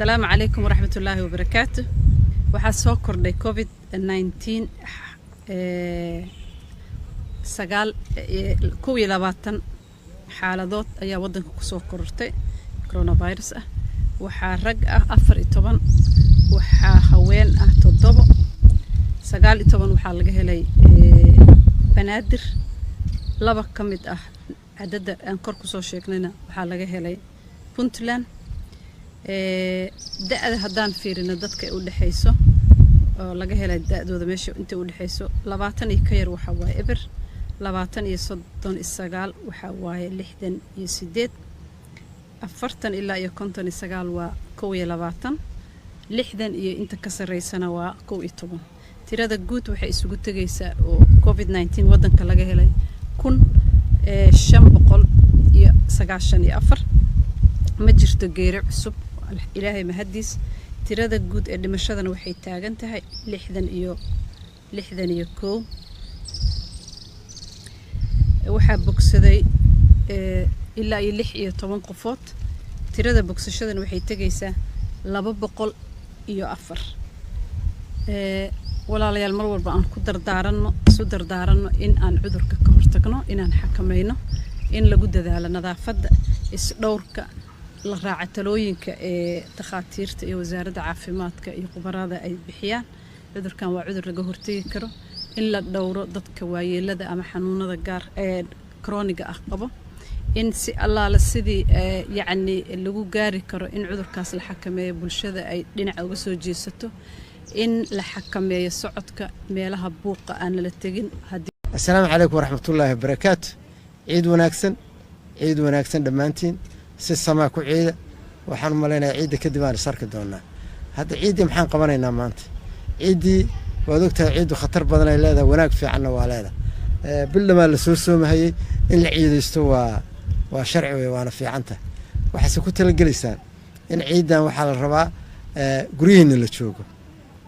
السلام عليكم ورحمة الله وبركاته. waxaa soo kordhay COVID-19 22 xaaladood ayaa wadanka ku soo korortay coronavirus ah. waxaa rag ah 14, waxaa haween ah 7, 19 waxaa laga helay banaadir. 2 kamid ah cadada aan kor ku soo sheegnayna waxaa laga helay Puntland. da'da haddaan fiirino dadka u dhaxayso oo laga helay da'dooda meesha inta u dhaxayso 20 iyo ka yar waxa waaye eber, 20 iyo 39 waxa waaye 68, 40 ilaa iyo 59 waa 21, 60 iyo inta ka sareysana waa 11. tirada guud waxay isugu tagaysaa oo COVID-19 wadanka laga helay 1594. ma jirto geeri cusub ilaahay mahadiis. tirada guud ee dhimashadana waxay taagan tahay 61. waxaa bogsaday ilaa iyo 16 qofood. tirada bogsashadana waxay tagaysaa 204. walaalayaal mar walba aan ku dardaaranno in aan cudurka ka hortagno, inaan xakamayno, in lagu dadaalo nadaafadda, isdhowrka, la raaca talooyinka ee takhaatiirta iyo wasaaradda caafimaadka iyo khubarada ay bixiyaan. cudurkan waa cudur laga hortagi karo. in la dhowro dadka waayeelada ama xanuunada gaar ee krooniga ah qabo, in si allaala sidii yacni lagu gaari karo in cudurkaas la xakameeyo, bulshada ay dhinaca uga soo jeesato, in la xakameeyo socodka meelaha buuqa aan la tegin. Assalaamu calaykum waraxmatullaahi wabarakaatu. ciid wanaagsan dhammaantiin. si samaa ku ciida. waxaan u maleynayaa ciidda kadib aan isarki doonaa. hadda ciiddii maxaan qabanaynaa maanta? ciiddii waad ogtahay ciiddu khatar badan ay leedahay, wanaag fiicanna waa leedahay. bil dhamaan la soo soomahayey in la ciidaysto waa sharci wey, waana fiicantahay. waxaase ku talagelaysaan in ciiddan waxaa la rabaa guryihiinna la joogo.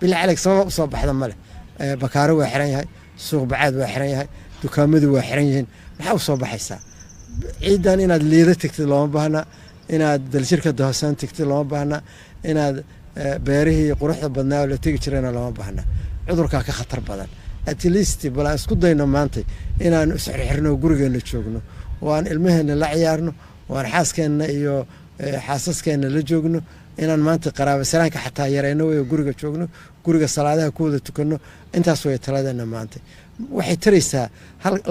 bil calig sababa u soo baxda male. bakaaro waa xiran yahay, suuq bacaad waa xiran yahay, dukaamadu waa xiran yihiin. maxaa u soo baxaysaa? ciidan inaad liida tagtid looma baahna, inaad daljirka dahosaan tagtid looma baahna, inaad beerihii quruxda badnaa oo la tegi jirayna looma baahna. cudurkaa ka khatar badan. at least bal aan isku dayno maanta inaan isxirxirno gurigeena joogno, oo aan ilmaheena la ciyaarno, oo aan xaaskeenna iyo xaasaskeenna la joogno, inaan maanta qaraabo salaanka xataa yareyno way guriga joogno, guriga salaadaha ku wada tukanno. intaas way taladeena maanta. waxay taraysaa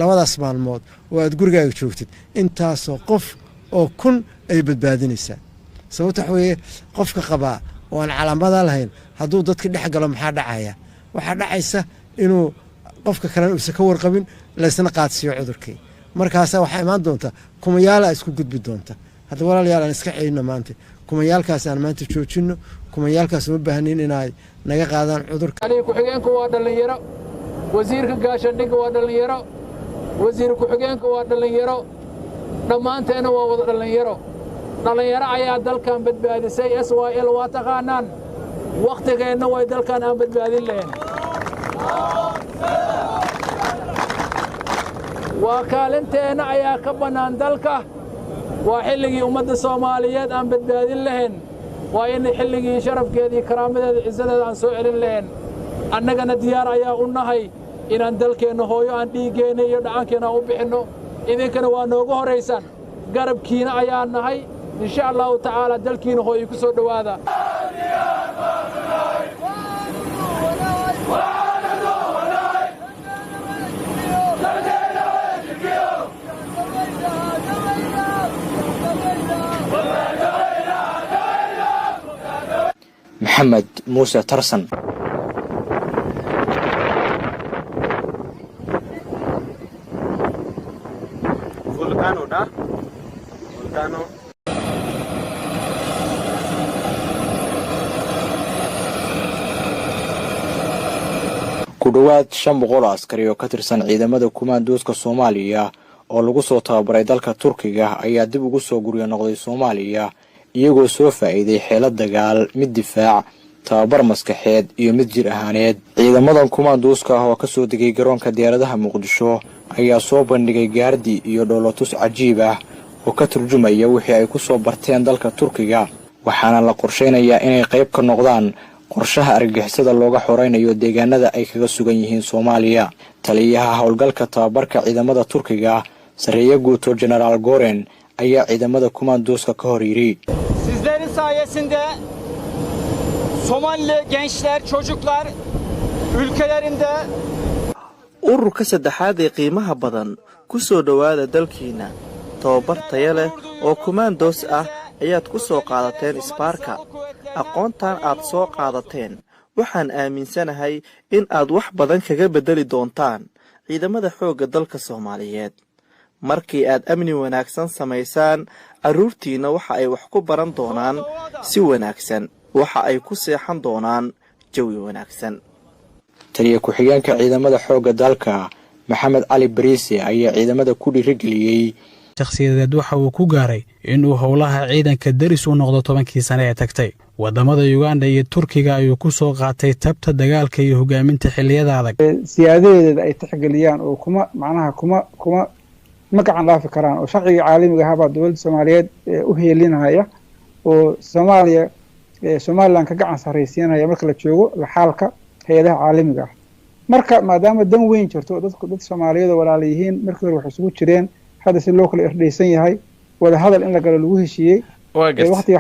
labadaas maalmood oo aad gurigaaga joogtid intaasoo qof oo kun ay badbaadinaysaa. sababta waxa weeye qofka qabaa oo aan calaamada lahayn hadduu dadka dhex galo maxaa dhacaya? waxaa dhacaysa inuu qofka kalena uusan ka warqabin, laysna qaadsiiyo cudurkii. markaasa waxaa imaan doonta kumayaala isku gudbi doonta. hadda walaalayaal aan iska celino maanta, kumayaalkaas aan maanta joojino. kumayaalkaas uma baahnin inay naga qaadaan cudurka. ku-xigeenku waa dhalinyaro, wasiirka gaashaandhigga waa dhalinyaro, wasiir ku-xigeenka waa dhalinyaro, dhammaanteena waa wada dhalinyaro. dhalinyaro ayaa dalkan badbaadisay. SYL waa taqaanaan. wakhtigeenna way dalkan aan badbaadin lahayn. waa kaalinteenna ayaa ka bannaan dalka. waa xilligii ummadda Soomaaliyeed aan badbaadin lahayn. waa in xilligii sharafkeeda iyo karaamadeeda ciisadeeda aan soo celin lahayn. annagana diyaar ayaa u nahay inaan dalkeenna hooyo aan dhiiggeena iyo dhacankeenna u bixinno. idinkana waa noogu horaysaan. garabkiina ayaa nahay. insha allahu tacaala dalkiina hooyo ku soo dhowaada. محمد موسى ترسن. ku dhawaad 500 askari oo ka tirsan ciidamada kumaandooska Soomaaliya oo lagu soo tababaray dalka Turkiga ayaa dib ugu soo guriyo noqday Soomaaliya, iyagoo soo faa'iiday xeelad dagaal, mid difaac, tababar maskaxeed iyo mid jir ahaaneed. ciidamadan kumaandooska ah oo ka soo degay garoonka diyaaradaha Muqdisho ayaa soo bandhigay gaardi iyo dhoolotus cajiib ah oo ka turjumaya wixii ay ku soo barteen dalka Turkiga. waxaana la qorsheynayaa inay qayb ka noqdaan qorshaha argagixisada looga xoreynayo deegaanada ay kaga sugan yihiin Soomaaliya. Taliyaha howlgalka tababarka ciidamada Turkiga Sareeya Guuto General Goren ayaa ciidamada kumaandooska ka hor yiri. Sizlerin sayesinde Somali gençler, çocuklar ülkelerinde ururka saddexaad ee qiimaha badan ku soo dhawaada dalkiina. Tababar tayo leh oo kumaandoos ah ayaad ku soo qaadateen isbaarka. Aqoontan aad soo qaadateen waxaan aaminsanahay in aad wax badan kaga bedeli doontaan ciidamada xoogga dalka Soomaaliyeed. Markii aad amni wanaagsan samaysaan, aruurtiina waxa ay wax ku baran doonaan si wanaagsan, waxa ay ku seexan doonaan jawi wanaagsan. Taliya ku-xigeenka ciidamada xoogga dalka Maxamed Cali Bariise ayaa ciidamada ku dhiirigeliyay shakhsiyadeed waxa uu ku gaaray inuu howlaha ciidanka daris u noqdo 10kii sano ee tagtay. Wadamada Uganda iyo Turkiga ayuu ku soo qaatay tabta dagaalka iyo hogaaminta xilliyada adag. Siyaasadeeda ay tixgeliyaan oo kuma gacan dhaafi karaan oo sharciga caalamiga ah baa dowladda Soomaaliyeed u heelinaya oo Somaliland ka gacan sareysiinaya marka la joogo la xaalka hay'adaha caalamiga ah. Marka maadaama dan weyn jirto dad Soomaaliyeed walaal yihiin markii hore wax isugu jireen هذا سلوك الإرديسي هاي ولا هذا اللي قالوا له شيء وقت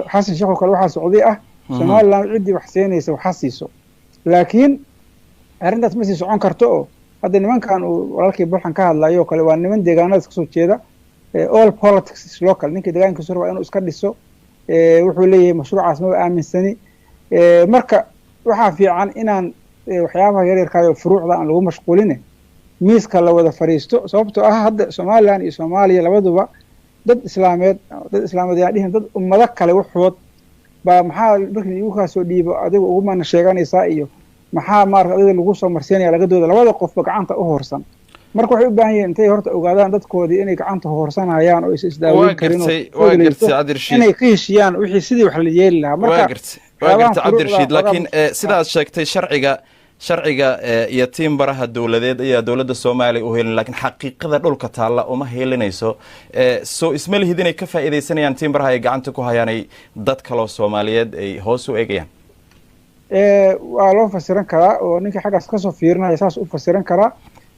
حسن شيخ وكل واحد سعودي سمال لا عدي وحسين يسوي حسيسه لكن أرنت تمسي سعون كرتو هذا من كانوا ولكن بروحن كهذا لا يوكل وأن من دجانات كسر كذا all politics local نك دجان كسر وأنه إسكدسه وحولي مشروع اسمه آمن سني مركا وحافي عن إن وحياها غير كايو فروع ذا اللي هم مشغولينه miiska la wada fariisto sababtoo ah hadda Soomaaliland iyo Soomaaliya labaduba dad islaameed yaa dhihin dad ummado kale waxood ba maxaa markii igu ka soo dhiibo adiga ugu mana sheeganaysaa iyo maxaa adiga lagu soo marsiinaya laga dooda labada qofba gacanta u hoorsan marka waxay u baahan yihiin intay horta ogaadaan dadkoodii inay gacanta hoorsanayaan oo isdaaweyn karin inay ka heshiyaan wixii sidii wax la yeeli lahaa marka waa gartay Cabdirashiid laakiin sidaas sheegtay sharciga iyo tiim baraha dawladeed ayaa dawladda Soomaaliya u helin laakiin xaqiiqada dhulka taala uma helinayso soo ismalihid inay ka faa'iideysanayaan tiim baraha ay gacanta ku hayaan dad kale oo Soomaaliyeed ay hoos u eegayaan waa loo fasiran karaa oo ninkii xagaas ka soo fiirinaya saas u fasiran karaa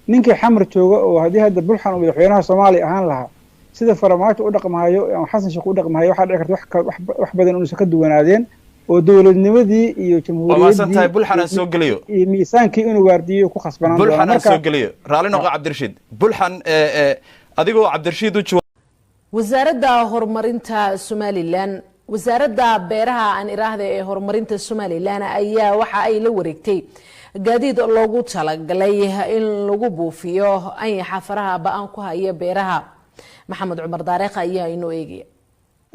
ninkii xamar jooga oo hadii hadda bulxan madaxweynaha Soomaaliya ahaan lahaa sida farmaajo u dhaqmahayo ama xasan sheekh u dhaqmahayo waxa dhici karta wax badan inuu ka duwanaadeen oo dawladnimadii iyo jamhuuriyaddii bulxan soo galiyo iyo miisaankii inuu waardiyo ku khasbanaan bulxan soo galiyo raali noqo Cabdirashiid bulxan adigoo Cabdirashiid u wasaaradda horumarinta Somaliland wasaaradda beeraha aan iraahdo ee horumarinta Somaliland ayaa waxa ay la wareegtay gaadiid loogu talagalay in lagu buufiyo ayaxa faraha baan ku haya beeraha Maxamed Cumar Daariq ayaa inoo eegay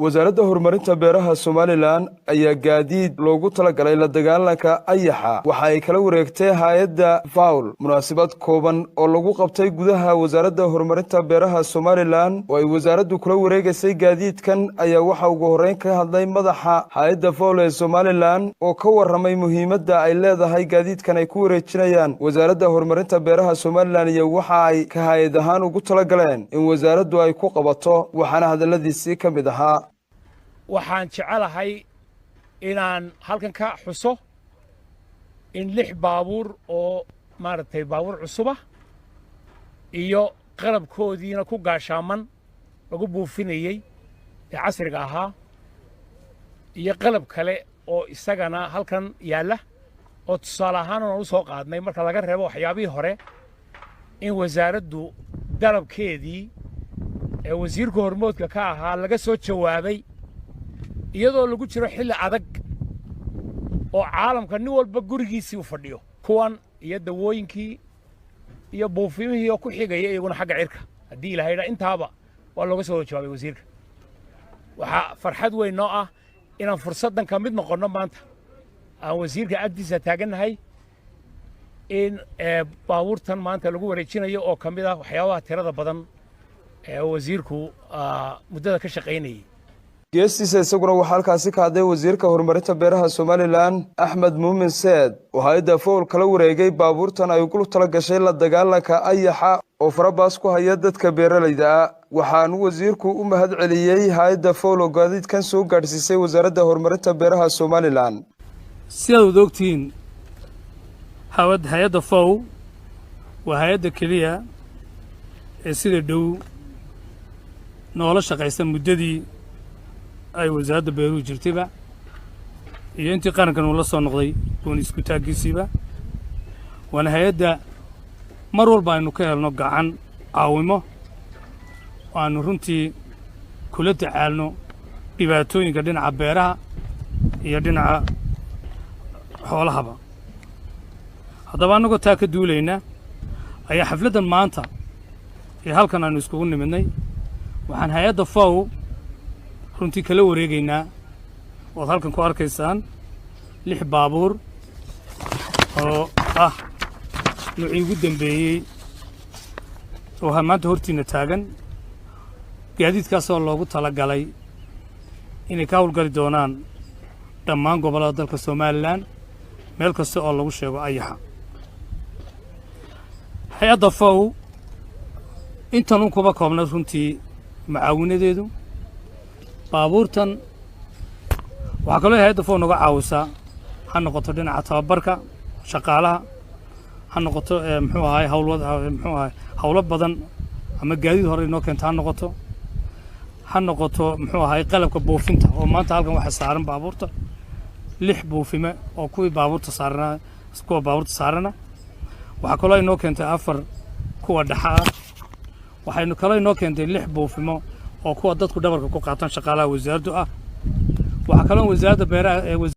wasaaradda horumarinta beeraha Somaliland ayaa gaadiid loogu talagalay la dagaalanka ayaxa waxa ay kala wareegtay hay'adda FAO munaasabad kooban oo lagu qabtay gudaha wasaaradda horumarinta beeraha Somaliland oo ay wasaaraddu kula wareegaysay gaadiidkan ayaa waxa ugu horeyn ka hadlay madaxa hay'adda FAO ee Somaliland oo ka warramay muhiimadda ay leedahay gaadiidkan ay ku wareejinayaan wasaaradda horumarinta beeraha Somaliland iyo waxa ay ka hay'ad ahaan ugu talagaleen in wasaaraddu ay ku qabato waxaana hadaladiisii ka mid ahaa waxaan jecelahay inaan halkan ka xuso in 6 baabuur oo maaragtay baabuur cusub ah iyo qalabkoodiina ku gaashaaman lagu buufinayay ee casriga ahaa iyo qalab kale oo isagana halkan yaala oo tusaale ahaan aan u soo qaadnay marka laga reebo waxyaabihii hore in wasaaraddu dalabkeedii ee wasiirka hormoodka ka ahaa laga soo jawaabay iyadoo lagu jiro xilli adag oo caalamka nin walba gurigiisii u fadhiyo kuwan iyo dawooyinkii iyo buufimihii oo ku xigaya iyaguna xagga cirka haddii ilaahay dha intaaba waa looga soo jawaabay wasiirka waxaa farxad weyn noo ah inaan fursaddan ka mid noqonno maanta aan wasiirka agtiisa taagannahay in baabuurtan maanta lagu wareejinayo oo ka mid ah waxyaabaha tirada badan ee wasiirku muddada ka shaqaynayay geestiisa isaguna waxaa halkaasi ka hadlay wasiirka horumarinta beeraha somalilan axmed muumin seed oo hay-adda fowl kala wareegay baabuurtan ay ugu tala gashay la dagaalanka ayaxa oo farabaas ku haya dadka beeralayda ah waxaanu wasiirku u mahad celiyey hay-adda fowl oo gaadiidkan soo gaadhsiisay wasaaradda horumarinta beeraha somalilan sidaad ogtihiin hay-adda fowl waa hay-adda keliya ee sida dhow noola shaqaysa muddadii ay wasaaradda beeruhu jirtayba iyo intii qarankan uu la soo noqday gooni isku taaggiisiiba waana hay-adda mar walba aynu ka helno gacan caawimo oo aanu runtii kula tacaalno dhibaatooyinka dhinaca beeraha iyo dhinaca xoolahaba haddaba annagoo taa ka duulayna ayaa xafladdan maanta ee halkan aanu iskugu nimidnay waxaan hay-adda fow runtii kala wareegaynaa waad halkan ku arkaysaan 6 baabuur oo ah nuucii ugu dambeeyey oo maanta hortiina taagan gaadiidkaasoo loogu talagalay inay ka hawlgali doonaan dhammaan gobollada dalka somalilan meel kasta oo lagu sheego ayaxa hay-adda fow intan un kuma koobna runtii macaawinadeedu baabuurtan waxaa kaloo hay-adda fow naga caawisaa ha noqoto dhinaca tababarka shaqaalaha ha noqoto muxuu ahaay hawlo badan ama gaadiid hore inoo keenta ha noqoto muxuu ahaay qalabka buufinta oo maanta halkan waxa saaran baabuurta 6 buufime oo kuwa baabuurta saarana waxaa kaloo inoo keentay 4 kuwa dhaxa ah waxaynu kaloo inoo keentay 6 buufimo oo kuwa dadku dhabarka ku qaataan shaqaalaha wasaaraddu ah waxaa kaloo wasaaradda beeraha